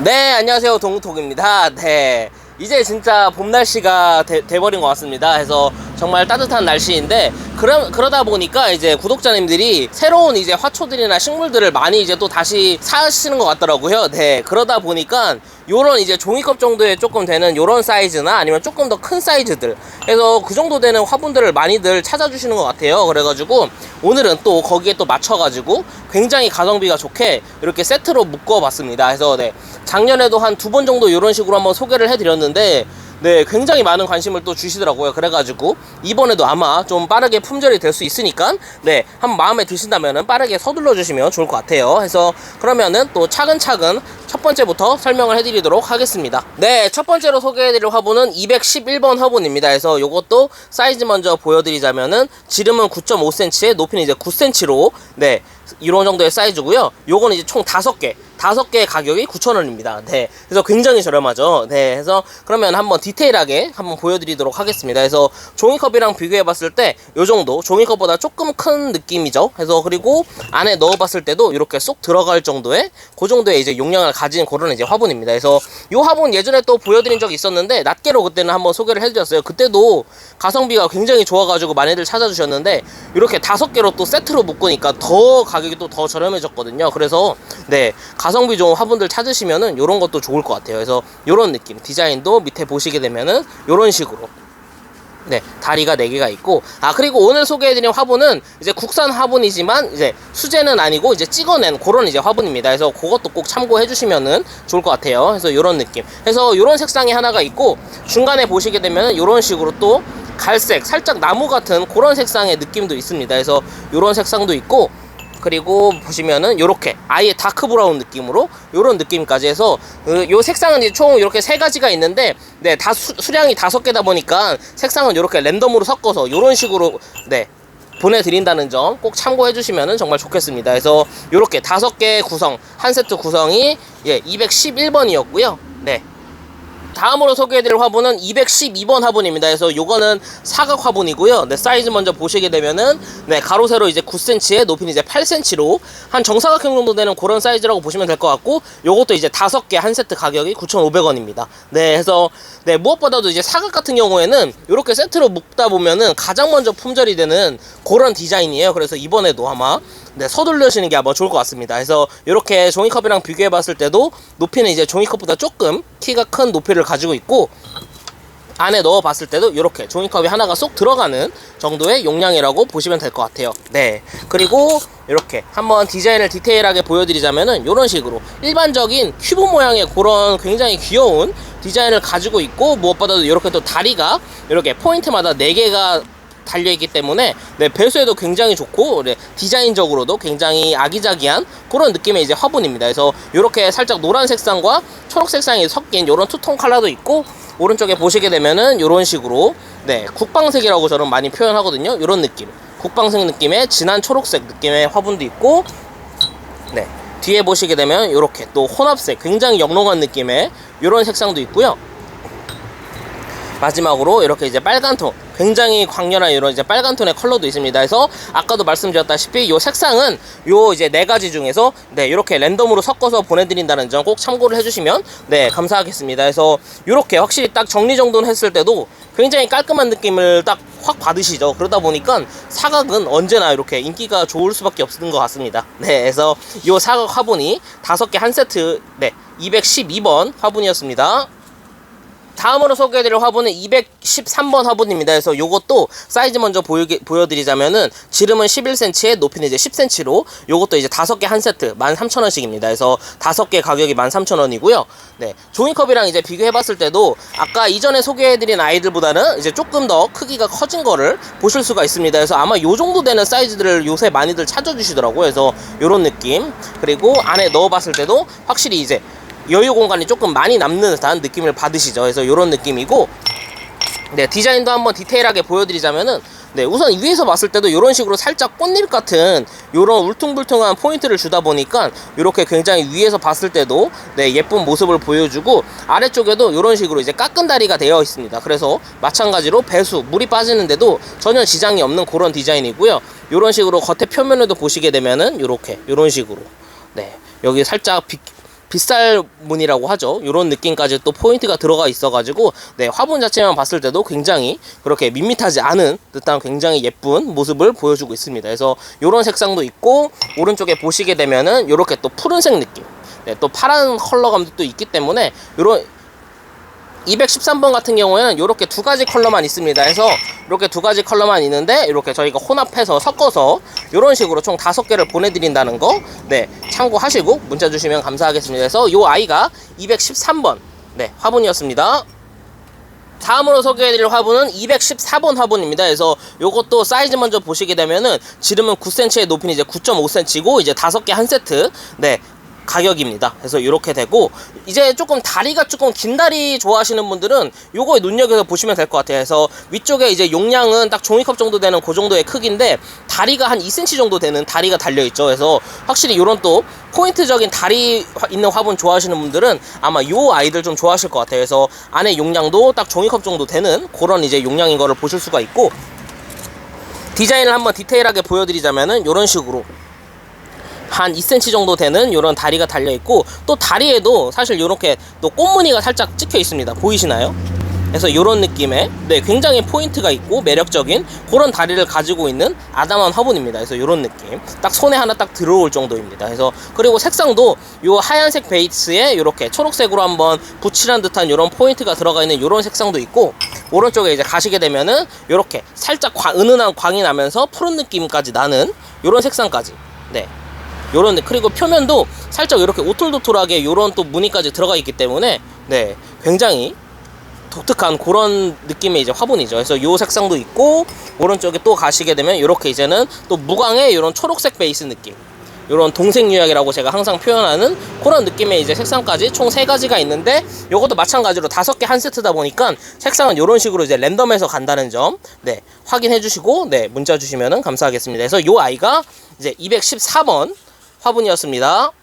네, 안녕하세요. 동구톡입니다. 네, 이제 진짜 봄 날씨가 돼버린 것 같습니다. 그래서 정말 따뜻한 날씨인데 그러다 보니까 이제 구독자님들이 새로운 이제 화초들이나 식물들을 많이 이제 또 다시 사시는 것 같더라고요. 네, 그러다 보니까 요런 이제 종이컵 정도에 조금 되는 요런 사이즈나 아니면 조금 더 큰 사이즈들, 그래서 그 정도 되는 화분들을 많이들 찾아주시는 것 같아요. 그래가지고 오늘은 또 거기에 또 맞춰가지고 굉장히 가성비가 좋게 이렇게 세트로 묶어봤습니다. 그래서 네, 작년에도 한 2번 정도 이런 식으로 한번 소개를 해드렸는데 네, 굉장히 많은 관심을 또 주시더라고요. 그래가지고 이번에도 아마 좀 빠르게 품절이 될 수 있으니까 네, 한번 마음에 드신다면은 빠르게 서둘러 주시면 좋을 것 같아요. 그래서 그러면은 또 차근차근 첫 번째부터 설명을 해드리도록 하겠습니다. 네, 첫 번째로 소개해드릴 화분은 211번 화분입니다. 그래서 요것도 사이즈 먼저 보여드리자면은 지름은 9.5cm에 높이는 이제 9cm로 네, 이런 정도의 사이즈고요. 요거는 이제 총 5개 가격이 9,000원입니다. 네, 그래서 굉장히 저렴하죠. 네, 그래서 그러면 한번 디테일하게 한번 보여드리도록 하겠습니다. 그래서 종이컵이랑 비교해봤을 때 요 정도, 종이컵보다 조금 큰 느낌이죠. 그래서 그리고 안에 넣어봤을 때도 이렇게 쏙 들어갈 정도의 그 정도의 이제 용량을 가진 그런 이제 화분입니다. 그래서 요 화분 예전에 또 보여드린 적이 있었는데 낱개로 그때는 한번 소개를 해드렸어요. 그때도 가성비가 굉장히 좋아가지고 많이들 찾아주셨는데 이렇게 5개로 또 세트로 묶으니까 더 가격이 또 더 저렴해졌거든요. 그래서 네, 가성비 좋은 화분들 찾으시면은 요런 것도 좋을 것 같아요. 그래서 요런 느낌, 디자인도 밑에 보시게 되면은 요런 식으로 네, 다리가 4개가 있고, 그리고 오늘 소개해드린 화분은 이제 국산 화분이지만 이제 수제는 아니고 이제 찍어낸 그런 이제 화분입니다. 그래서 그것도 꼭 참고해 주시면은 좋을 것 같아요. 그래서 요런 느낌, 그래서 요런 색상이 하나가 있고, 중간에 보시게 되면은 요런 식으로 또 갈색, 살짝 나무 같은 그런 색상의 느낌도 있습니다. 그래서 요런 색상도 있고, 그리고 보시면은 요렇게 아예 다크 브라운 느낌으로 요런 느낌까지 해서 요 색상은 이제 총 이렇게 3가지가 있는데 네, 다 수량이 5개다 보니까 색상은 요렇게 랜덤으로 섞어서 요런 식으로 네, 보내드린다는 점 꼭 참고해 주시면 정말 좋겠습니다. 그래서 요렇게 5개 구성, 한 세트 구성이 예, 211번이었고요 네, 다음으로 소개해드릴 화분은 212번 화분입니다. 그래서 요거는 사각 화분이고요. 네, 사이즈 먼저 보시게 되면은 네, 가로 세로 이제 9cm에 높이는 이제 8cm로 한 정사각형 정도 되는 그런 사이즈라고 보시면 될 것 같고, 요것도 이제 5개 한 세트 가격이 9,500원입니다. 네, 그래서 네, 무엇보다도 이제 사각 같은 경우에는 이렇게 세트로 묶다 보면은 가장 먼저 품절이 되는 그런 디자인이에요. 그래서 이번에도 아마 네, 서둘러시는 게 아마 좋을 것 같습니다. 그래서 이렇게 종이컵이랑 비교해 봤을 때도 높이는 이제 종이컵보다 조금 키가 큰 높이를 가지고 있고, 안에 넣어 봤을 때도 이렇게 종이컵이 하나가 쏙 들어가는 정도의 용량이라고 보시면 될 것 같아요. 네, 그리고 이렇게 한번 디자인을 디테일하게 보여드리자면은 이런 식으로 일반적인 큐브 모양의 그런 굉장히 귀여운 디자인을 가지고 있고, 무엇보다도 이렇게 또 다리가 이렇게 포인트마다 4개가 달려있기 때문에 네, 배수에도 굉장히 좋고 네, 디자인적으로도 굉장히 아기자기한 그런 느낌의 이제 화분입니다. 그래서 이렇게 살짝 노란 색상과 초록 색상이 섞인 이런 투톤 컬러도 있고, 오른쪽에 보시게 되면은 이런 식으로 네, 국방색이라고 저는 많이 표현하거든요. 이런 느낌, 국방색 느낌의 진한 초록색 느낌의 화분도 있고, 네, 뒤에 보시게 되면 이렇게 또 혼합색, 굉장히 영롱한 느낌의 이런 색상도 있고요. 마지막으로 이렇게 이제 빨간 톤, 굉장히 광렬한 이런 이제 빨간 톤의 컬러도 있습니다. 그래서 아까도 말씀드렸다시피 요 색상은 요 이제 4가지 중에서 네, 이렇게 랜덤으로 섞어서 보내드린다는 점 꼭 참고를 해주시면 네, 감사하겠습니다. 그래서 이렇게 확실히 딱 정리정돈 했을 때도 굉장히 깔끔한 느낌을 딱 확 받으시죠. 그러다 보니까 사각은 언제나 이렇게 인기가 좋을 수밖에 없는 것 같습니다. 네, 그래서 요 사각 화분이 5개 한 세트 네, 212번 화분이었습니다. 다음으로 소개해드릴 화분은 213번 화분입니다. 그래서 요것도 사이즈 먼저 보여드리자면은 지름은 11cm에 높이는 이제 10cm로 요것도 이제 5개 한 세트 13,000원씩입니다. 그래서 5개 가격이 13,000원이고요. 네, 종이컵이랑 이제 비교해봤을 때도 아까 이전에 소개해드린 아이들보다는 이제 조금 더 크기가 커진 거를 보실 수가 있습니다. 그래서 아마 요 정도 되는 사이즈들을 요새 많이들 찾아주시더라고요. 그래서 요런 느낌, 그리고 안에 넣어봤을 때도 확실히 이제 여유 공간이 조금 많이 남는 듯한 느낌을 받으시죠. 그래서 이런 느낌이고, 네, 디자인도 한번 디테일하게 보여드리자면은 네, 우선 위에서 봤을 때도 이런 식으로 살짝 꽃잎 같은 이런 울퉁불퉁한 포인트를 주다 보니까 이렇게 굉장히 위에서 봤을 때도 네, 예쁜 모습을 보여주고, 아래쪽에도 이런 식으로 이제 깎은 다리가 되어 있습니다. 그래서 마찬가지로 배수, 물이 빠지는데도 전혀 지장이 없는 그런 디자인이고요. 이런 식으로 겉에 표면에도 보시게 되면은 이렇게 이런 식으로 네, 여기 살짝 빗살 무늬라고 하죠. 이런 느낌까지 또 포인트가 들어가 있어가지고 네, 화분 자체만 봤을 때도 굉장히 그렇게 밋밋하지 않은 듯한 굉장히 예쁜 모습을 보여주고 있습니다. 그래서 이런 색상도 있고 오른쪽에 보시게 되면은 이렇게 또 푸른색 느낌, 네, 또 파란 컬러감도 또 있기 때문에 이런 213번 같은 경우에는 이렇게 두 가지 컬러만 있습니다. 해서 이렇게 두 가지 컬러만 있는데 이렇게 저희가 혼합해서 섞어서 이런 식으로 총 5개를 보내드린다는 거 네, 참고하시고 문자 주시면 감사하겠습니다. 그래서 이 아이가 213번 네, 화분이었습니다. 다음으로 소개해드릴 화분은 214번 화분입니다. 그래서 요것도 사이즈 먼저 보시게 되면은 지름은 9cm의 높이는 이제 9.5cm고 이제 5개 한 세트 네, 가격입니다. 그래서 이렇게 되고 이제 조금 다리가 조금 긴 다리 좋아하시는 분들은 요거에 눈여겨서 보시면 될 것 같아요. 그래서 위쪽에 이제 용량은 딱 종이컵 정도 되는 그 정도의 크기인데 다리가 한 2cm 정도 되는 다리가 달려있죠. 그래서 확실히 요런 또 포인트적인 다리 있는 화분 좋아하시는 분들은 아마 요 아이들 좀 좋아하실 것 같아요. 그래서 안에 용량도 딱 종이컵 정도 되는 그런 이제 용량인 거를 보실 수가 있고, 디자인을 한번 디테일하게 보여드리자면은 요런 식으로 한 2cm 정도 되는 이런 다리가 달려있고, 또 다리에도 사실 이렇게 또 꽃무늬가 살짝 찍혀 있습니다. 보이시나요? 그래서 이런 느낌의 네, 굉장히 포인트가 있고 매력적인 그런 다리를 가지고 있는 아담한 화분입니다. 그래서 이런 느낌 딱 손에 하나 딱 들어올 정도입니다. 그래서 그리고 색상도 요 하얀색 베이스에 이렇게 초록색으로 한번 붙이란 듯한 이런 포인트가 들어가 있는 이런 색상도 있고, 오른쪽에 이제 가시게 되면은 이렇게 살짝 은은한 광이 나면서 푸른 느낌까지 나는 이런 색상까지 네, 요런, 그리고 표면도 살짝 이렇게 오돌도돌하게 요런 또 무늬까지 들어가 있기 때문에 네, 굉장히 독특한 그런 느낌의 이제 화분이죠. 그래서 요 색상도 있고, 오른쪽에 또 가시게 되면 이렇게 이제는 또 무광의 이런 초록색 베이스 느낌, 요런 동색 유약이라고 제가 항상 표현하는 그런 느낌의 이제 색상까지 총 3가지가 있는데, 요것도 마찬가지로 5개 한 세트다 보니까 색상은 요런 식으로 이제 랜덤해서 간다는 점 네, 확인해 주시고 네, 문자 주시면 감사하겠습니다. 그래서 요 아이가 이제 214번 화분이었습니다.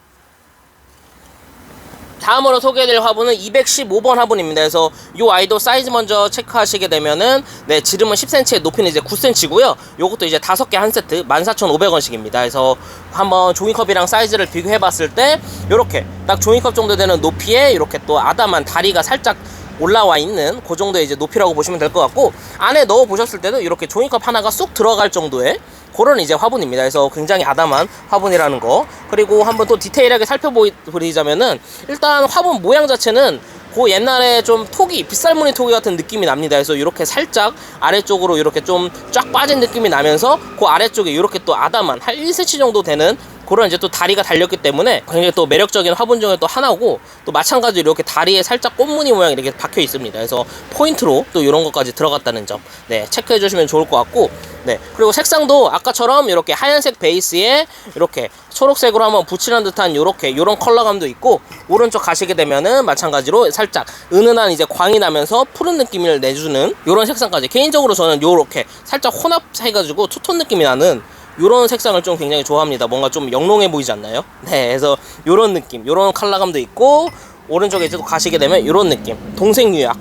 다음으로 소개해드릴 화분은 215번 화분입니다. 그래서 이 아이도 사이즈 먼저 체크하시게 되면은 네, 지름은 10cm, 높이는 이제 9cm고요. 요것도 이제 5개 한 세트 14,500원씩입니다. 그래서 한번 종이컵이랑 사이즈를 비교해봤을 때 요렇게 딱 종이컵 정도 되는 높이에 이렇게 또 아담한 다리가 살짝 올라와 있는 그 정도의 이제 높이라고 보시면 될 것 같고, 안에 넣어 보셨을 때도 이렇게 종이컵 하나가 쏙 들어갈 정도의 그런 이제 화분입니다. 그래서 굉장히 아담한 화분이라는 거. 그리고 한번 또 디테일하게 살펴보자면은 일단 화분 모양 자체는 그 옛날에 좀 토기, 빗살무늬 토기 같은 느낌이 납니다. 그래서 이렇게 살짝 아래쪽으로 이렇게 좀 쫙 빠진 느낌이 나면서 그 아래쪽에 이렇게 또 아담한 한 1cm 정도 되는 그런 이제 또 다리가 달렸기 때문에 굉장히 또 매력적인 화분 중에 또 하나고, 또 마찬가지로 이렇게 다리에 살짝 꽃무늬 모양이 이렇게 박혀 있습니다. 그래서 포인트로 또 이런 것까지 들어갔다는 점 네, 체크해 주시면 좋을 것 같고, 네, 그리고 색상도 아까처럼 이렇게 하얀색 베이스에 이렇게 초록색으로 한번 붙이는 듯한 요런 컬러감도 있고, 오른쪽 가시게 되면은 마찬가지로 살짝 은은한 이제 광이 나면서 푸른 느낌을 내주는 요런 색상까지, 개인적으로 저는 요렇게 살짝 혼합해가지고 투톤 느낌이 나는 요런 색상을 좀 굉장히 좋아합니다. 뭔가 좀 영롱해 보이지 않나요? 네, 그래서 요런 느낌, 요런 컬러감도 있고, 오른쪽에 이제 또 가시게 되면 요런 느낌, 동색 유약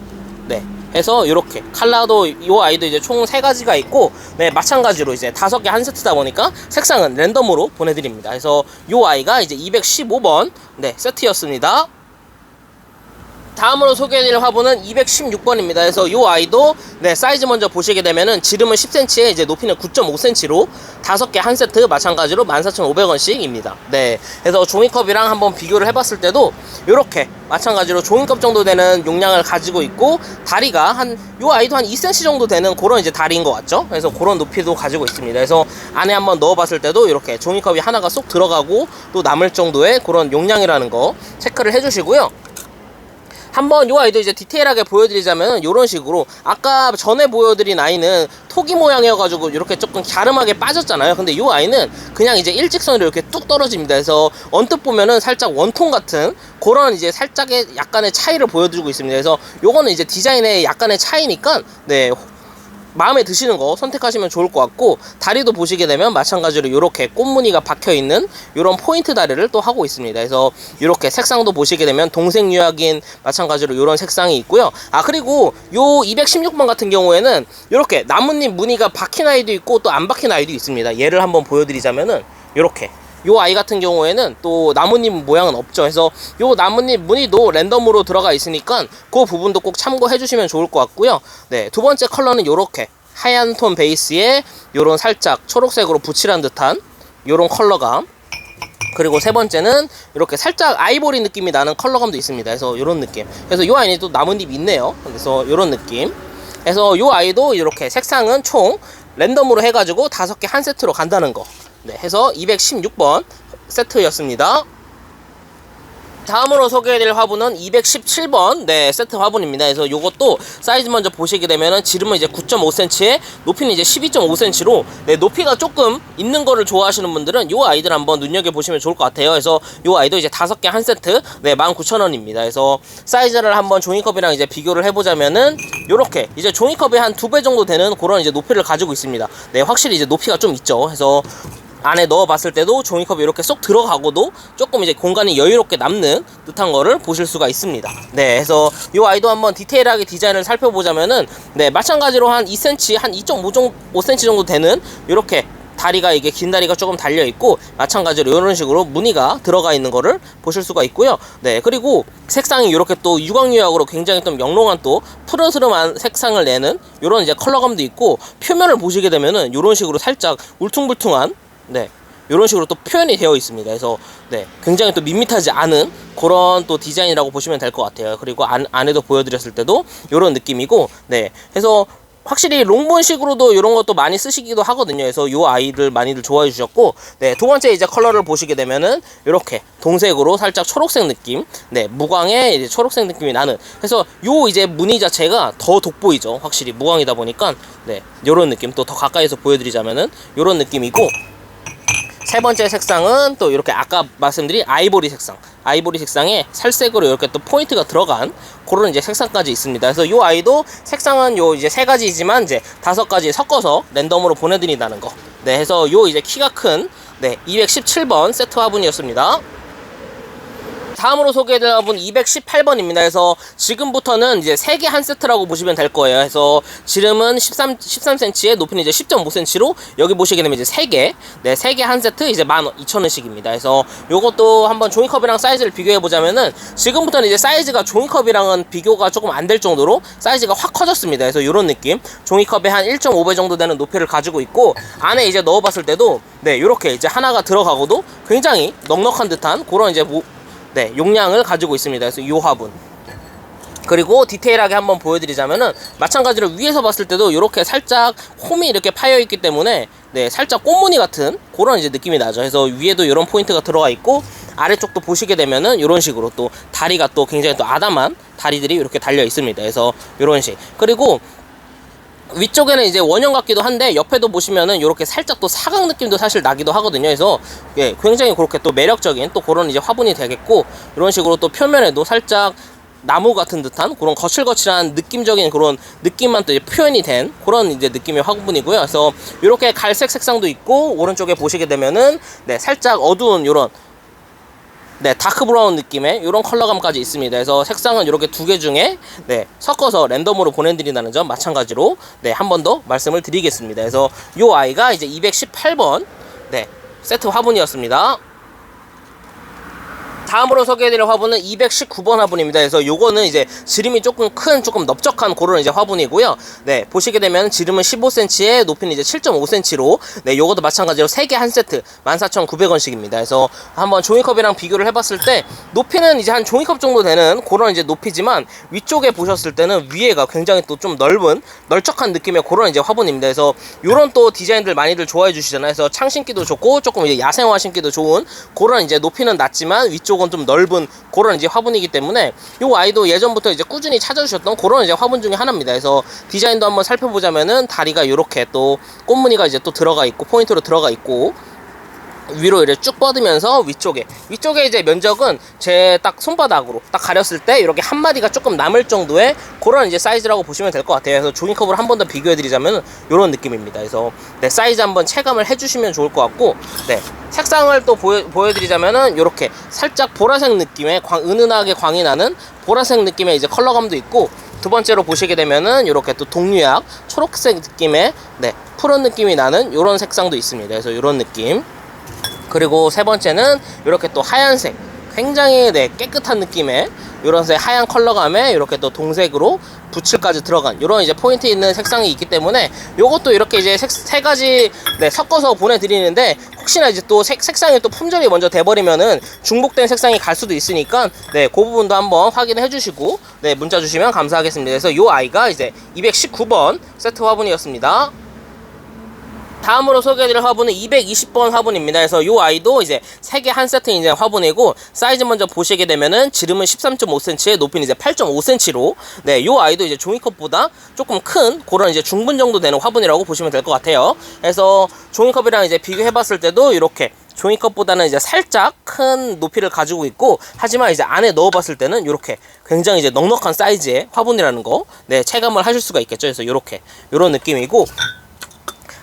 네, 해서 이렇게 컬러도 이 아이도 이제 총 3가지가 있고, 네, 마찬가지로 이제 5개 한 세트다 보니까 색상은 랜덤으로 보내드립니다. 그래서 이 아이가 이제 215번 네, 세트였습니다. 다음으로 소개해드릴 화분은 216번입니다. 그래서 이 아이도 네, 사이즈 먼저 보시게 되면은 지름은 10cm에 이제 높이는 9.5cm로 5개 한 세트 마찬가지로 14,500원씩입니다. 네, 그래서 종이컵이랑 한번 비교를 해봤을 때도 이렇게 마찬가지로 종이컵 정도 되는 용량을 가지고 있고, 다리가 이 아이도 한 2cm 정도 되는 그런 이제 다리인 것 같죠? 그래서 그런 높이도 가지고 있습니다. 그래서 안에 한번 넣어봤을 때도 이렇게 종이컵이 하나가 쏙 들어가고 또 남을 정도의 그런 용량이라는 거 체크를 해주시고요. 한번 이 아이도 이제 디테일하게 보여드리자면 이런 식으로 아까 전에 보여드린 아이는 토기 모양이어가지고 이렇게 조금 갸름하게 빠졌잖아요. 근데 이 아이는 그냥 이제 일직선으로 이렇게 뚝 떨어집니다. 그래서 언뜻 보면은 살짝 원통 같은 그런 이제 살짝의 약간의 차이를 보여드리고 있습니다. 그래서 요거는 이제 디자인의 약간의 차이니까 네, 마음에 드시는 거 선택하시면 좋을 것 같고, 다리도 보시게 되면 마찬가지로 이렇게 꽃무늬가 박혀있는 이런 포인트 다리를 또 하고 있습니다. 그래서 이렇게 색상도 보시게 되면 동색 유약인 마찬가지로 이런 색상이 있고요. 그리고 요 216번 같은 경우에는 이렇게 나뭇잎 무늬가 박힌 아이도 있고 또 안 박힌 아이도 있습니다. 얘를 한번 보여드리자면은 이렇게 요 아이 같은 경우에는 또 나뭇잎 모양은 없죠. 그래서 요 나뭇잎 무늬도 랜덤으로 들어가 있으니까 그 부분도 꼭 참고해 주시면 좋을 것 같고요. 네, 두 번째 컬러는 요렇게 하얀 톤 베이스에 요런 살짝 초록색으로 붙이란 듯한 요런 컬러감. 그리고 세 번째는 이렇게 살짝 아이보리 느낌이 나는 컬러감도 있습니다. 그래서 요런 느낌. 그래서 요 아이는 또 나뭇잎 있네요. 그래서 요런 느낌. 그래서 요 아이도 이렇게 색상은 총 랜덤으로 해가지고 5개 한 세트로 간다는 거. 네, 해서 216번 세트였습니다. 다음으로 소개해드릴 화분은 217번 네 세트 화분입니다. 그래서 요것도 사이즈 먼저 보시게 되면은 지름은 이제 9.5cm에 높이는 이제 12.5cm로 네 높이가 조금 있는 거를 좋아하시는 분들은 요 아이들 한번 눈여겨보시면 좋을 것 같아요. 그래서 요 아이도 이제 5개 한 세트 네 19,000원입니다. 그래서 사이즈를 한번 종이컵이랑 이제 비교를 해보자면은 요렇게 이제 종이컵의 한 2배 정도 되는 그런 이제 높이를 가지고 있습니다. 네 확실히 이제 높이가 좀 있죠. 그래서 안에 넣어봤을 때도 종이컵이 이렇게 쏙 들어가고도 조금 이제 공간이 여유롭게 남는 듯한 거를 보실 수가 있습니다. 네, 그래서 이 아이도 한번 디테일하게 디자인을 살펴보자면은 네, 마찬가지로 한 2cm, 한 2.5cm 정도 되는 이렇게 다리가 이게 긴 다리가 조금 달려 있고 마찬가지로 이런 식으로 무늬가 들어가 있는 거를 보실 수가 있고요. 네, 그리고 색상이 이렇게 또 유광유약으로 굉장히 또 영롱한 또 푸르스름한 색상을 내는 이런 이제 컬러감도 있고 표면을 보시게 되면은 이런 식으로 살짝 울퉁불퉁한 네, 이런 식으로 또 표현이 되어 있습니다. 그래서 네, 굉장히 또 밋밋하지 않은 그런 또 디자인이라고 보시면 될 것 같아요. 그리고 안에도 보여드렸을 때도 이런 느낌이고, 네, 그래서 확실히 롱본식으로도 이런 것도 많이 쓰시기도 하거든요. 그래서 이 아이들 많이들 좋아해 주셨고, 네, 두 번째 이제 컬러를 보시게 되면은 이렇게 동색으로 살짝 초록색 느낌, 네, 무광의 이제 초록색 느낌이 나는. 그래서 요 이제 무늬 자체가 더 돋보이죠. 확실히 무광이다 보니까, 네, 요런 느낌 또 더 가까이서 보여드리자면은 요런 느낌이고. 세 번째 색상은 또 이렇게 아까 말씀드린 아이보리 색상, 아이보리 색상에 살색으로 이렇게 또 포인트가 들어간 그런 이제 색상까지 있습니다. 그래서 이 아이도 색상은 요 이제 3가지지만 이제 5가지 섞어서 랜덤으로 보내드린다는 거. 네, 해서 요 이제 키가 큰 네 217번 세트 화분이었습니다. 다음으로 소개해드릴 화분 218번입니다. 그래서 지금부터는 이제 3개 한 세트라고 보시면 될 거예요. 그래서 지름은 13cm에 높이는 이제 10.5cm로 여기 보시게 되면 이제 3개, 네, 3개 한 세트 이제 12,000원씩입니다. 그래서 요것도 한번 종이컵이랑 사이즈를 비교해보자면은 지금부터는 이제 사이즈가 종이컵이랑은 비교가 조금 안 될 정도로 사이즈가 확 커졌습니다. 그래서 요런 느낌, 종이컵의 한 1.5배 정도 되는 높이를 가지고 있고 안에 이제 넣어봤을 때도 네, 요렇게 이제 하나가 들어가고도 굉장히 넉넉한 듯한 그런 이제 네, 용량을 가지고 있습니다. 그래서 이 화분. 그리고 디테일하게 한번 보여드리자면은 마찬가지로 위에서 봤을 때도 이렇게 살짝 홈이 이렇게 파여 있기 때문에 네, 살짝 꽃무늬 같은 그런 이제 느낌이 나죠. 그래서 위에도 이런 포인트가 들어가 있고 아래쪽도 보시게 되면은 이런 식으로 또 다리가 또 굉장히 또 아담한 다리들이 이렇게 달려 있습니다. 그래서 이런 식. 그리고 위쪽에는 이제 원형 같기도 한데 옆에도 보시면은 이렇게 살짝 또 사각 느낌도 사실 나기도 하거든요. 그래서 예, 굉장히 그렇게 또 매력적인 또 그런 이제 화분이 되겠고 이런 식으로 또 표면에도 살짝 나무 같은 듯한 그런 거칠거칠한 느낌적인 그런 느낌만 또 이제 표현이 된 그런 이제 느낌의 화분이고요. 그래서 이렇게 갈색 색상도 있고 오른쪽에 보시게 되면은 네, 살짝 어두운 이런 네, 다크 브라운 느낌의 이런 컬러감까지 있습니다. 그래서 색상은 이렇게 2개 중에 네, 섞어서 랜덤으로 보내드린다는 점 마찬가지로 네, 한 번 더 말씀을 드리겠습니다. 그래서 이 아이가 이제 218번 네, 세트 화분이었습니다. 다음으로 소개해드릴 화분은 219번 화분입니다. 그래서 요거는 이제 지름이 조금 큰, 조금 넓적한 그런 이제 화분이고요. 네, 보시게 되면 지름은 15cm에 높이는 이제 7.5cm로 네, 요것도 마찬가지로 3개 한 세트 14,900원씩입니다. 그래서 한번 종이컵이랑 비교를 해봤을 때 높이는 이제 한 종이컵 정도 되는 그런 이제 높이지만 위쪽에 보셨을 때는 위에가 굉장히 또 좀 넓은, 널쩍한 느낌의 그런 이제 화분입니다. 그래서 요런 또 디자인들 많이들 좋아해 주시잖아요. 그래서 창 신기도 좋고 조금 이제 야생화 신기도 좋은 그런 이제 높이는 낮지만 위쪽 좀 넓은 그런 이제 화분이기 때문에 이 아이도 예전부터 이제 꾸준히 찾아주셨던 그런 이제 화분 중에 하나입니다. 그래서 디자인도 한번 살펴보자면은 다리가 이렇게 또 꽃무늬가 이제 또 들어가 있고 포인트로 들어가 있고 위로 이렇게 쭉 뻗으면서 위쪽에 이제 면적은 제 딱 손바닥으로 딱 가렸을 때 이렇게 한 마디가 조금 남을 정도의 그런 이제 사이즈라고 보시면 될 것 같아요. 그래서 종이컵으로 한 번 더 비교해 드리자면 이런 느낌입니다. 그래서 네, 사이즈 한번 체감을 해주시면 좋을 것 같고 네, 색상을 또 보여드리자면은 이렇게 살짝 보라색 느낌의 은은하게 광이 나는 보라색 느낌의 이제 컬러감도 있고 두 번째로 보시게 되면은 이렇게 또 동유약 초록색 느낌의 네, 푸른 느낌이 나는 이런 색상도 있습니다. 그래서 이런 느낌. 그리고 세 번째는 이렇게 또 하얀색, 굉장히 네, 깨끗한 느낌의 이런 하얀 컬러감에 이렇게 또 동색으로 붓칠까지 들어간 이런 이제 포인트 있는 색상이 있기 때문에 요것도 이렇게 이제 세 가지 네, 섞어서 보내드리는데, 혹시나 이제 또 색상이 또 품절이 먼저 돼버리면은 중복된 색상이 갈 수도 있으니까 네, 그 부분도 한번 확인해 주시고 네, 문자 주시면 감사하겠습니다. 그래서 요 아이가 이제 219번 세트 화분이었습니다. 다음으로 소개해드릴 화분은 220번 화분입니다. 그래서 이 아이도 이제 3개 한 세트 이제 화분이고, 사이즈 먼저 보시게 되면은 지름은 13.5cm, 높이는 이제 8.5cm로 네, 이 아이도 이제 종이컵보다 조금 큰 그런 이제 중분 정도 되는 화분이라고 보시면 될 것 같아요. 그래서 종이컵이랑 이제 비교해봤을 때도 이렇게 종이컵보다는 이제 살짝 큰 높이를 가지고 있고, 하지만 이제 안에 넣어봤을 때는 이렇게 굉장히 이제 넉넉한 사이즈의 화분이라는 거 네, 체감을 하실 수가 있겠죠. 그래서 이렇게 이런 느낌이고,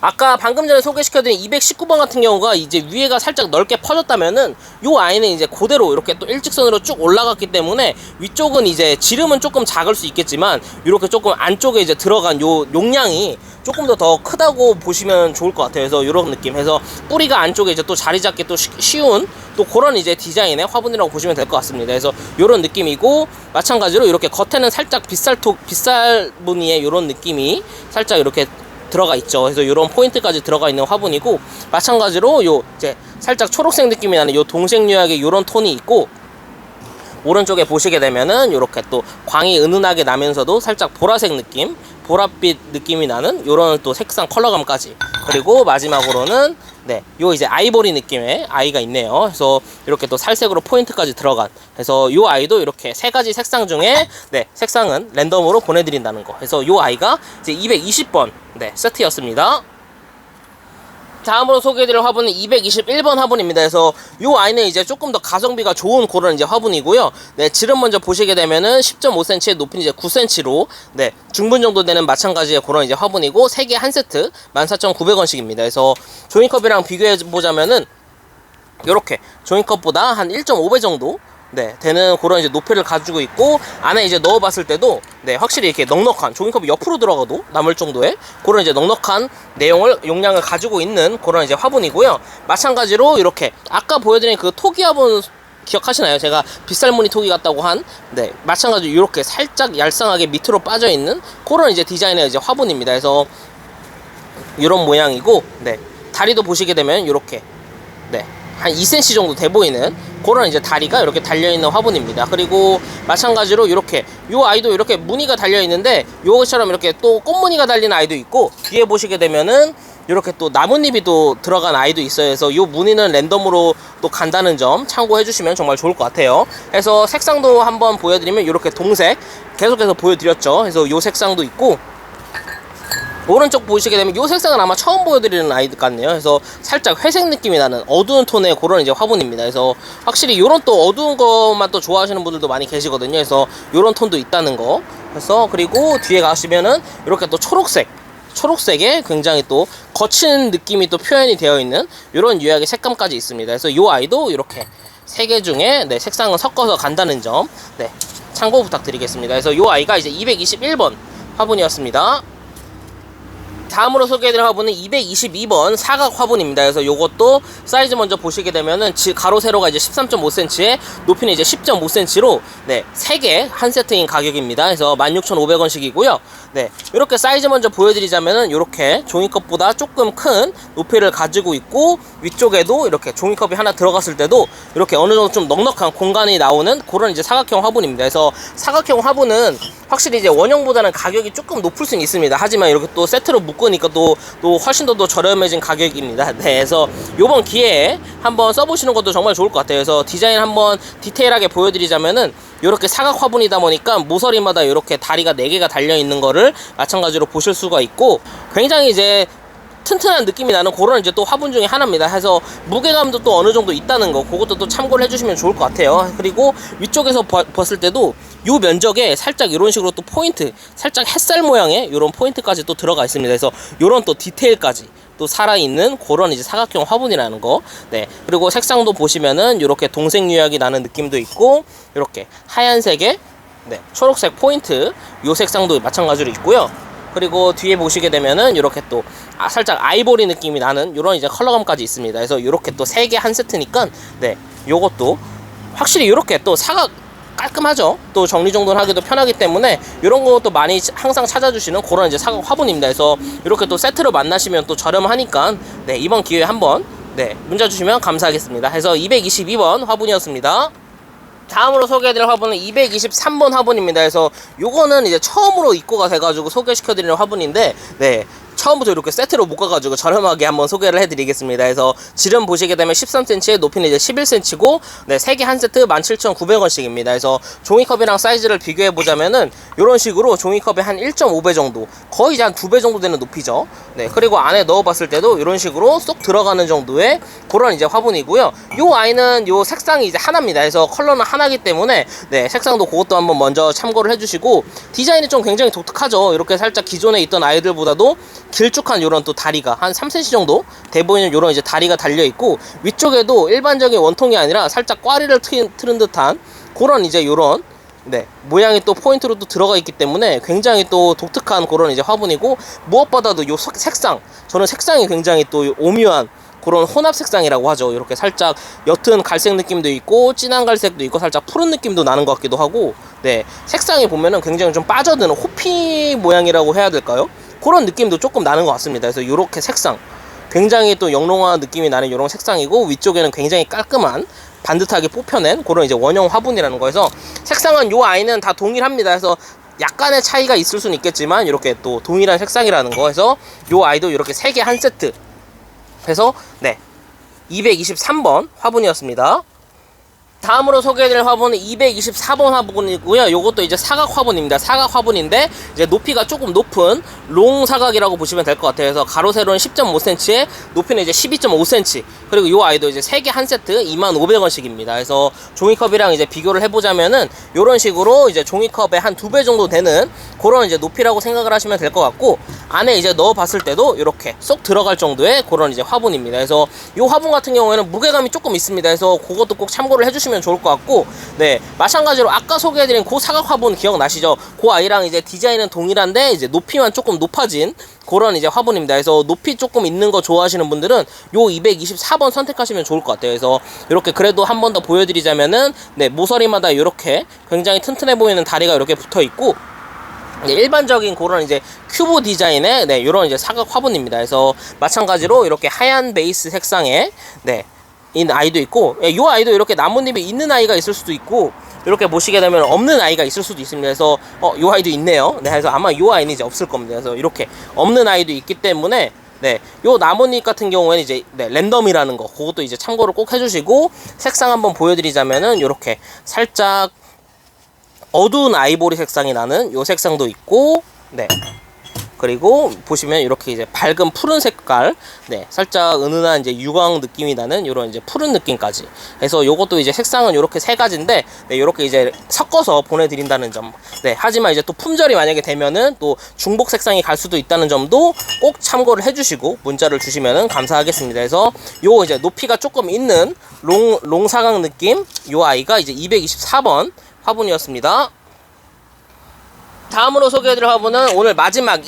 아까 방금 전에 소개시켜드린 219번 같은 경우가 이제 위에가 살짝 넓게 퍼졌다면은 요 아이는 이제 그대로 이렇게 또 일직선으로 쭉 올라갔기 때문에 위쪽은 이제 지름은 조금 작을 수 있겠지만 이렇게 조금 안쪽에 이제 들어간 요 용량이 조금 더 크다고 보시면 좋을 것 같아요. 그래서 이런 느낌 해서 뿌리가 안쪽에 이제 또 자리 잡기 또 쉬운 또 그런 이제 디자인의 화분이라고 보시면 될 것 같습니다. 그래서 이런 느낌이고, 마찬가지로 이렇게 겉에는 살짝 빗살 무늬의 이런 느낌이 살짝 이렇게 들어가 있죠. 그래서 이런 포인트까지 들어가 있는 화분이고, 마찬가지로 요 이제 살짝 초록색 느낌이 나는 요 동색 유학의 요런 톤이 있고, 오른쪽에 보시게 되면은 이렇게 또 광이 은은하게 나면서도 살짝 보라색 느낌, 보랏빛 느낌이 나는 요런 또 색상 컬러감까지, 그리고 마지막으로는 네, 요 이제 아이보리 느낌의 아이가 있네요. 그래서 이렇게 또 살색으로 포인트까지 들어간, 그래서 요 아이도 이렇게 세 가지 색상 중에 네, 색상은 랜덤으로 보내드린다는 거. 그래서 요 아이가 이제 220번 네, 세트였습니다. 다음으로 소개해드릴 화분은 221번 화분입니다. 그래서 이 아이는 이제 조금 더 가성비가 좋은 그런 이제 화분이고요. 네, 지름 먼저 보시게 되면은 10.5cm, 높이는 이제 9cm로 네, 중분 정도 되는 마찬가지의 그런 이제 화분이고, 3개 한 세트 14,900원씩입니다. 그래서 종이컵이랑 비교해 보자면은 이렇게 종이컵보다 한 1.5배 정도 네, 되는 그런 이제 높이를 가지고 있고, 안에 이제 넣어봤을 때도 네, 확실히 이렇게 넉넉한, 종이컵이 옆으로 들어가도 남을 정도의 그런 이제 넉넉한 용량을 가지고 있는 그런 이제 화분이고요. 마찬가지로 이렇게 아까 보여드린 그 토기 화분 기억하시나요? 제가 빗살무늬 토기 같다고 한 네, 마찬가지로 이렇게 살짝 얄쌍하게 밑으로 빠져 있는 그런 이제 디자인의 이제 화분입니다. 그래서 이런 모양이고, 네, 다리도 보시게 되면 이렇게 네, 한 2cm 정도 돼 보이는 그런 이제 다리가 이렇게 달려있는 화분입니다. 그리고 마찬가지로 이렇게 요 아이도 이렇게 무늬가 달려있는데, 요것처럼 이렇게 또 꽃무늬가 달린 아이도 있고, 뒤에 보시게 되면은 이렇게 또 나뭇잎이 또 들어간 아이도 있어요. 그래서 요 무늬는 랜덤으로 또 간다는 점 참고해 주시면 정말 좋을 것 같아요. 그래서 색상도 한번 보여드리면 이렇게 동색 계속해서 보여드렸죠. 그래서 요 색상도 있고, 오른쪽 보시게 되면 이 색상은 아마 처음 보여드리는 아이 같네요. 그래서 살짝 회색 느낌이 나는 어두운 톤의 그런 이제 화분입니다. 그래서 확실히 이런 또 어두운 것만 또 좋아하시는 분들도 많이 계시거든요. 그래서 이런 톤도 있다는 거. 그래서 그리고 뒤에 가시면은 이렇게 또 초록색에 굉장히 또 거친 느낌이 또 표현이 되어 있는 이런 유학의 색감까지 있습니다. 그래서 이 아이도 이렇게 3개 중에 네, 색상을 섞어서 간다는 점 네, 참고 부탁드리겠습니다. 그래서 이 아이가 이제 221번 화분이었습니다. 다음으로 소개해드릴 화분은 222번 사각 화분입니다. 그래서 요것도 사이즈 먼저 보시게 되면은 가로 세로가 이제 13.5cm에 높이는 이제 10.5cm로 네, 3개 한 세트인 가격입니다. 그래서 16,500원씩이고요. 네, 이렇게 사이즈 먼저 보여드리자면은 이렇게 종이컵보다 조금 큰 높이를 가지고 있고, 위쪽에도 이렇게 종이컵이 하나 들어갔을 때도 이렇게 어느 정도 좀 넉넉한 공간이 나오는 그런 이제 사각형 화분입니다. 그래서 사각형 화분은 확실히 이제 원형보다는 가격이 조금 높을 수는 있습니다. 하지만 이렇게 또 세트로 묶으니까 또 훨씬 더 저렴해진 가격입니다. 네, 그래서 요번 기회에 한번 써보시는 것도 정말 좋을 것 같아요. 그래서 디자인 한번 디테일하게 보여드리자면은 이렇게 사각 화분이다 보니까 모서리마다 이렇게 다리가 4개가 달려있는 거를 마찬가지로 보실 수가 있고, 굉장히 이제 튼튼한 느낌이 나는 그런 이제 또 화분 중에 하나입니다. 해서 무게감도 또 어느 정도 있다는 거, 그것도 또 참고를 해주시면 좋을 것 같아요. 그리고 위쪽에서 봤을 때도 요 면적에 살짝 이런 식으로 또 포인트, 살짝 햇살 모양의 이런 포인트까지 또 들어가 있습니다. 그래서 요런 또 디테일까지 또 살아있는 그런 이제 사각형 화분이라는 거. 네, 그리고 색상도 보시면은 이렇게 동색 유학이 나는 느낌도 있고, 이렇게 하얀색에 네, 초록색 포인트 요 색상도 마찬가지로 있고요. 그리고 뒤에 보시게 되면은 이렇게 또 살짝 아이보리 느낌이 나는 이런 이제 컬러감까지 있습니다. 그래서 이렇게 또 3개 한 세트니까 네, 요것도 확실히 이렇게 또 사각 깔끔하죠. 또 정리정돈하기도 편하기 때문에 이런 것도 많이 항상 찾아주시는 그런 이제 사각 화분입니다. 그래서 이렇게 또 세트로 만나시면 또 저렴하니까 네, 이번 기회에 한번 네, 문자 주시면 감사하겠습니다. 해서 222번 화분이었습니다. 다음으로 소개해드릴 화분은 223번 화분입니다. 그래서 요거는 이제 처음으로 입고가 돼가지고 소개시켜드리는 화분인데 네, 처음부터 이렇게 세트로 묶어가지고 저렴하게 한번 소개를 해드리겠습니다. 그래서 지름 보시게 되면 13cm, 높이는 이제 11cm고 네, 3개 한 세트 17,900원씩입니다. 그래서 종이컵이랑 사이즈를 비교해보자면은 이런 식으로 종이컵의 한 1.5배 정도, 거의 이제 한 2배 정도 되는 높이죠. 네, 그리고 안에 넣어봤을 때도 이런 식으로 쏙 들어가는 정도의 그런 이제 화분이고요. 요 아이는 요 색상이 이제 하나입니다. 그래서 컬러는 하나기 때문에 네, 색상도 그것도 한번 먼저 참고를 해주시고, 디자인이 좀 굉장히 독특하죠. 이렇게 살짝 기존에 있던 아이들보다도 길쭉한 요런 또 다리가 한 3cm 정도 돼 보이는 요런 이제 다리가 달려 있고, 위쪽에도 일반적인 원통이 아니라 살짝 꽈리를 틀은 듯한 그런 이제 요런 네, 모양이 또 포인트로 또 들어가 있기 때문에 굉장히 또 독특한 그런 이제 화분이고, 무엇보다도 요 색상, 저는 색상이 굉장히 또 오묘한 그런 혼합 색상이라고 하죠. 이렇게 살짝 옅은 갈색 느낌도 있고 진한 갈색도 있고 살짝 푸른 느낌도 나는 것 같기도 하고, 네, 색상이 보면은 굉장히 좀 빠져드는 호피 모양이라고 해야 될까요? 그런 느낌도 조금 나는 것 같습니다. 그래서 이렇게 색상 굉장히 또 영롱한 느낌이 나는 이런 색상이고, 위쪽에는 굉장히 깔끔한 반듯하게 뽑혀낸 그런 이제 원형 화분이라는 거여서, 색상은 요 아이는 다 동일합니다. 그래서 약간의 차이가 있을 수는 있겠지만 이렇게 또 동일한 색상이라는 거 해서 요 아이도 이렇게 3개 한 세트 해서 네, 223번 화분이었습니다. 다음으로 소개해드릴 화분은 224번 화분이고요. 요것도 이제 사각 화분입니다. 사각 화분인데 이제 높이가 조금 높은 롱 사각이라고 보시면 될 것 같아요. 그래서 가로 세로는 10.5cm에 높이는 이제 12.5cm. 그리고 요 아이도 이제 3개 한 세트 25,500원씩입니다. 그래서 종이컵이랑 이제 비교를 해보자면은 요런 식으로 이제 종이컵의 한 2배 정도 되는 그런 이제 높이라고 생각을 하시면 될 것 같고, 안에 이제 넣어봤을 때도 이렇게 쏙 들어갈 정도의 그런 이제 화분입니다. 그래서 요 화분 같은 경우에는 무게감이 조금 있습니다. 그래서 그것도 꼭 참고를 해주시면 좋을 것 같고, 네, 마찬가지로 아까 소개해드린 그 사각 화분 기억나시죠? 그 아이랑 이제 디자인은 동일한데 이제 높이만 조금 높아진 그런 이제 화분입니다. 그래서 높이 조금 있는 거 좋아하시는 분들은 요 224번 선택하시면 좋을 것 같아요. 그래서 이렇게 그래도 한 번 더 보여드리자면은 네, 모서리마다 이렇게 굉장히 튼튼해 보이는 다리가 이렇게 붙어 있고, 네, 일반적인 그런 이제 큐브 디자인의 네, 이런 이제 사각 화분입니다. 그래서 마찬가지로 이렇게 하얀 베이스 색상의 네, 이 아이도 있고, 이 아이도 이렇게 나뭇잎이 있는 아이가 있을 수도 있고, 이렇게 보시게 되면 없는 아이가 있을 수도 있습니다. 그래서 이 아이도 있네요. 네, 그래서 아마 이 아이는 이제 없을 겁니다. 그래서 이렇게 없는 아이도 있기 때문에 네, 요 나뭇잎 같은 경우에는 이제 네, 랜덤이라는 거, 그것도 이제 참고를 꼭 해주시고, 색상 한번 보여드리자면은 이렇게 살짝 어두운 아이보리 색상이 나는 요 색상도 있고, 네, 그리고 보시면 이렇게 이제 밝은 푸른 색깔, 네, 살짝 은은한 이제 유광 느낌이 나는 이런 이제 푸른 느낌까지 해서 요것도 이제 색상은 이렇게 3가지인데 네, 이렇게 이제 섞어서 보내드린다는 점. 네, 하지만 이제 또 품절이 만약에 되면은 또 중복 색상이 갈 수도 있다는 점도 꼭 참고를 해주시고 문자를 주시면은 감사하겠습니다. 그래서 요 이제 높이가 조금 있는 롱 사각 느낌 요 아이가 이제 224번 화분이었습니다. 다음으로 소개해드릴 화분은 오늘 마지막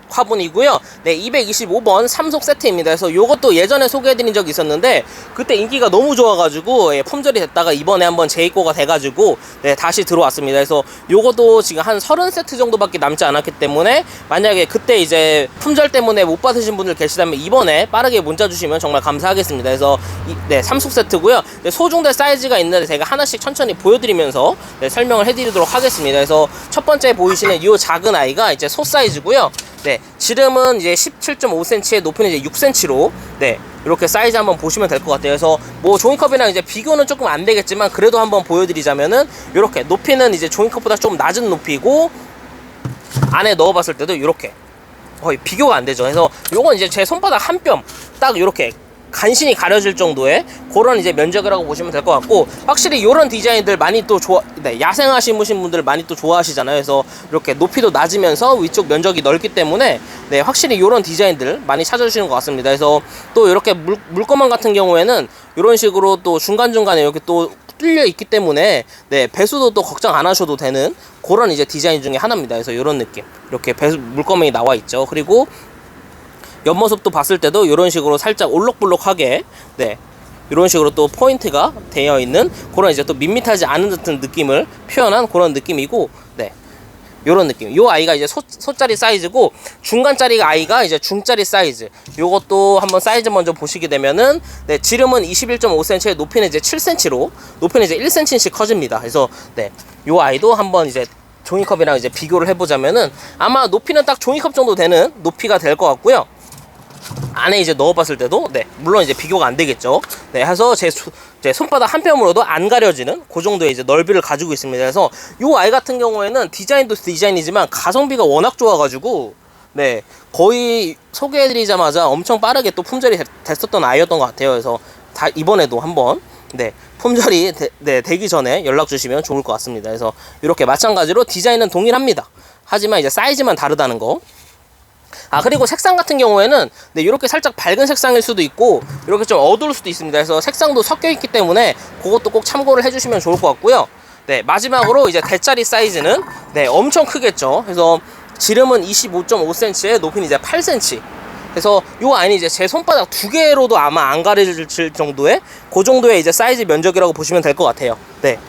화분이고요. 네, 225번 3속 세트입니다. 그래서 요것도 예전에 소개해드린 적이 있었는데 그때 인기가 너무 좋아가지고 예, 품절이 됐다가 이번에 한번 재입고가 돼가지고 네, 다시 들어왔습니다. 그래서 요것도 지금 한 30세트 정도밖에 남지 않았기 때문에 만약에 그때 이제 품절 때문에 못 받으신 분들 계시다면 이번에 빠르게 문자 주시면 정말 감사하겠습니다. 그래서 네, 3속 세트고요. 네, 소중대 사이즈가 있는데 제가 하나씩 천천히 보여드리면서 네, 설명을 해드리도록 하겠습니다. 그래서 첫 번째 보이시는 이 작은 아이가 이제 소 사이즈고요. 네, 지름은 이제 17.5cm에 높이는 이제 6cm로 네, 이렇게 사이즈 한번 보시면 될 것 같아요. 그래서 뭐 종이컵이랑 이제 비교는 조금 안 되겠지만 그래도 한번 보여드리자면은 이렇게 높이는 이제 종이컵보다 좀 낮은 높이고, 안에 넣어봤을 때도 이렇게 거의 비교가 안 되죠. 그래서 요건 이제 제 손바닥 한 뼘 딱 이렇게 간신히 가려질 정도의 그런 이제 면적이라고 보시면 될 것 같고, 확실히 이런 디자인들 많이 또 네, 야생하시는 분들 많이 또 좋아하시잖아요. 그래서 이렇게 높이도 낮으면서 위쪽 면적이 넓기 때문에 네, 확실히 이런 디자인들 많이 찾아주시는 것 같습니다. 그래서 또 이렇게 물거만 같은 경우에는 이런 식으로 또 중간중간에 이렇게 또 뚫려 있기 때문에 네, 배수도 또 걱정 안 하셔도 되는 그런 이제 디자인 중에 하나입니다. 그래서 이런 느낌, 이렇게 배수 물거명이 나와 있죠. 그리고 옆모습도 봤을 때도 이런 식으로 살짝 올록블록하게 네, 이런 식으로 또 포인트가 되어 있는 그런 이제 또 밋밋하지 않은 듯한 느낌을 표현한 그런 느낌이고, 네, 요런 느낌. 요 아이가 이제 소짜리 사이즈고, 중간짜리 아이가 이제 중짜리 사이즈. 요것도 한번 사이즈 먼저 보시게 되면은, 네, 지름은 21.5cm에 높이는 이제 7cm로, 높이는 이제 1cm씩 커집니다. 그래서, 네, 요 아이도 한번 이제 종이컵이랑 이제 비교를 해보자면은, 아마 높이는 딱 종이컵 정도 되는 높이가 될 것 같고요. 안에 이제 넣어봤을 때도, 네, 물론 이제 비교가 안 되겠죠. 네, 해서 제 손바닥 한 뼘으로도 안 가려지는 그 정도의 이제 넓이를 가지고 있습니다. 그래서 요 아이 같은 경우에는 디자인도 디자인이지만 가성비가 워낙 좋아가지고, 네, 거의 소개해드리자마자 엄청 빠르게 또 품절이 됐었던 아이였던 것 같아요. 그래서 이번에도 한번, 네, 품절이 되기 전에 연락 주시면 좋을 것 같습니다. 그래서 이렇게 마찬가지로 디자인은 동일합니다. 하지만 이제 사이즈만 다르다는 거. 아, 그리고 색상 같은 경우에는 네, 이렇게 살짝 밝은 색상일 수도 있고 이렇게 좀 어두울 수도 있습니다. 그래서 색상도 섞여 있기 때문에 그것도 꼭 참고를 해주시면 좋을 것 같고요. 네, 마지막으로 이제 대짜리 사이즈는 네, 엄청 크겠죠. 그래서 지름은 25.5cm에 높이는 이제 8cm. 그래서 요 아이는 이제 제 손바닥 두 개로도 아마 안 가려질 정도의 그 정도의 이제 사이즈 면적이라고 보시면 될 것 같아요. 네.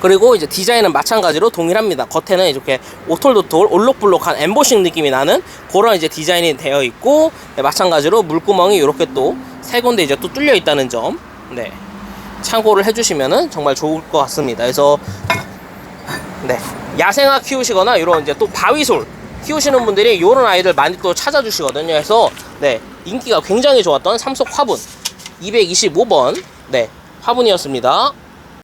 그리고 이제 디자인은 마찬가지로 동일합니다. 겉에는 이렇게 오톨도톨 올록블록한 엠보싱 느낌이 나는 그런 이제 디자인이 되어 있고, 네, 마찬가지로 물구멍이 이렇게 또 세 군데 이제 또 뚫려 있다는 점, 네, 참고를 해주시면은 정말 좋을 것 같습니다. 그래서 네, 야생화 키우시거나 이런 이제 또 바위솔 키우시는 분들이 이런 아이들 많이 또 찾아주시거든요. 그래서 네, 인기가 굉장히 좋았던 삼속 화분 225번 네, 화분이었습니다.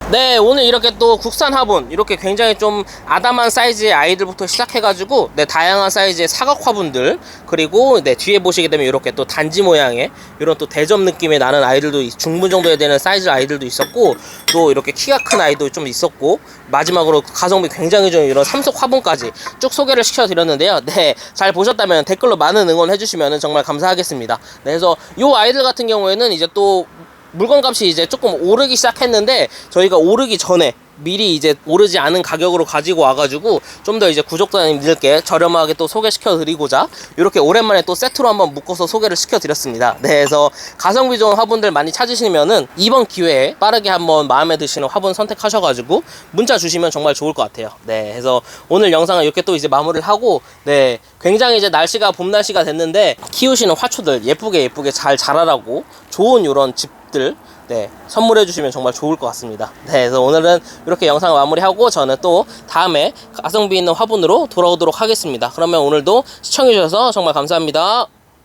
네, 오늘 이렇게 또 국산 화분, 이렇게 굉장히 좀 아담한 사이즈의 아이들부터 시작해가지고, 네, 다양한 사이즈의 사각 화분들, 그리고 네, 뒤에 보시게 되면 이렇게 또 단지 모양의 이런 또 대접 느낌의 나는 아이들도, 중분 정도에 되는 사이즈 아이들도 있었고, 또 이렇게 키가 큰 아이도 좀 있었고, 마지막으로 가성비 굉장히 좋은 이런 삼속 화분까지 쭉 소개를 시켜드렸는데요. 네, 잘 보셨다면 댓글로 많은 응원 해주시면 정말 감사하겠습니다. 네, 그래서 이 아이들 같은 경우에는 이제 또 물건값이 이제 조금 오르기 시작했는데, 저희가 오르기 전에 미리 이제 오르지 않은 가격으로 가지고 와가지고 좀 더 이제 구독자님들께 저렴하게 또 소개시켜 드리고자 이렇게 오랜만에 또 세트로 한번 묶어서 소개를 시켜 드렸습니다. 네, 그래서 가성비 좋은 화분들 많이 찾으시면은 이번 기회에 빠르게 한번 마음에 드시는 화분 선택하셔가지고 문자 주시면 정말 좋을 것 같아요. 네, 그래서 오늘 영상은 이렇게 또 이제 마무리를 하고, 네, 굉장히 이제 날씨가 봄 날씨가 됐는데 키우시는 화초들 예쁘게 잘 자라라고 좋은 이런 집들, 네, 선물해 주시면 정말 좋을 것 같습니다. 네, 그래서 오늘은 이렇게 영상을 마무리하고 저는 또 다음에 가성비 있는 화분으로 돌아오도록 하겠습니다. 그러면 오늘도 시청해 주셔서 정말 감사합니다.